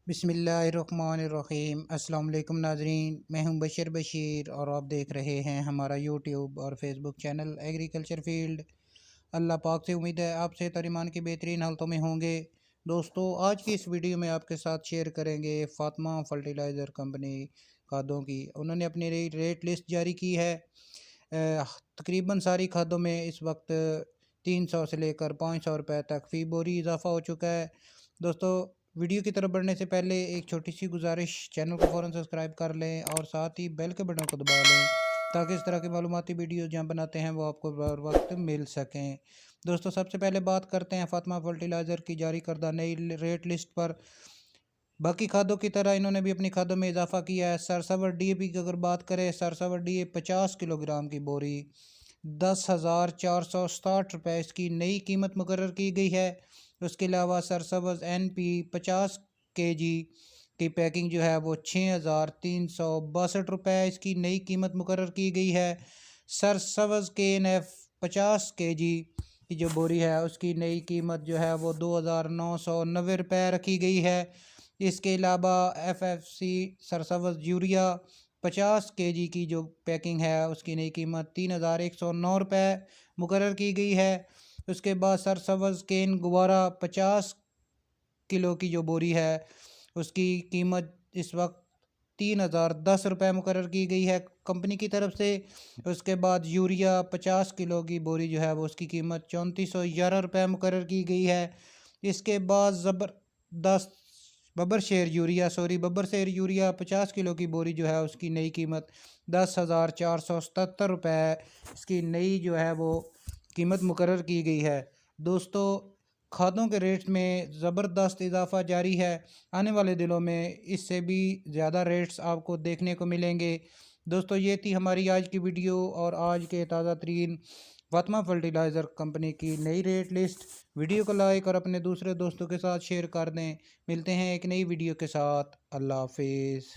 बिस्मिल्लाहिर्रहमानिर्रहीम। अस्सलाम वालेकुम नाजरीन, मैं हूं बशीर और आप देख रहे हैं हमारा यूट्यूब और फेसबुक चैनल एग्रीकल्चर फील्ड। अल्लाह पाक से उम्मीद है आप सेहत और ईमान की बेहतरीन हालतों में होंगे। दोस्तों, आज की इस वीडियो में आपके साथ शेयर करेंगे फातिमा फर्टिलाइज़र कंपनी खादों की। उन्होंने अपनी रेट लिस्ट जारी की है। तकरीबन सारी खादों में इस वक्त 300 से लेकर 500 रुपये तक फ़ी बोरी इजाफ़ा हो चुका है। दोस्तों, वीडियो की तरफ बढ़ने से पहले एक छोटी सी गुजारिश, चैनल को फ़ौरन सब्सक्राइब कर लें और साथ ही बेल के बटन को दबा लें ताकि इस तरह की मालूमाती वीडियो जहाँ बनाते हैं वो आपको बर वक्त मिल सकें। दोस्तों, सबसे पहले बात करते हैं फातिमा फर्टिलाइज़र की जारी करदा नई रेट लिस्ट पर। बाकी खादों की तरह इन्होंने भी अपनी खादों में इजाफा किया है। सरसवर DAP की अगर बात करें, सरसवर DAP 50 किलोग्राम की बोरी 10,467 रुपये इसकी नई कीमत मुकर्रर की गई है। उसके अलावा सरसब्ज़ NP 50 kg की पैकिंग जो है वो 6,362 रुपये इसकी नई कीमत मुकर्रर की गई है। सरसब्ज़ KNF 50 kg की जो बोरी है उसकी नई कीमत जो है वो 2,990 रुपये रखी गई है। इसके अलावा FFC सरसब्ज़ यूरिया 50 kg की जो पैकिंग है उसकी नई कीमत 3,109 रुपये मुकर्रर की गई है। उसके बाद सरसब्ज़ केन गुवारा 50 किलो की जो बोरी है उसकी कीमत इस वक्त 3,010 रुपये मुकर्रर की गई है कंपनी की तरफ से। उसके बाद यूरिया 50 किलो की बोरी जो है वो उसकी कीमत 3,411 रुपये मुकर्रर की गई है। इसके बाद ज़बरदस्त बब्बर शेर यूरिया 50 किलो की बोरी जो है उसकी नई कीमत 10,477 रुपये इसकी नई जो है वो कीमत मुकर्रर की गई है। दोस्तों, खादों के रेट में ज़बरदस्त इजाफ़ा जारी है। आने वाले दिनों में इससे भी ज़्यादा रेट्स आपको देखने को मिलेंगे। दोस्तों, ये थी हमारी आज की वीडियो और आज के ताज़ा तरीन फातिमा फर्टिलाइज़र कंपनी की नई रेट लिस्ट। वीडियो को लाइक और अपने दूसरे दोस्तों के साथ शेयर कर दें। मिलते हैं एक नई वीडियो के साथ। अल्लाह हाफिज़।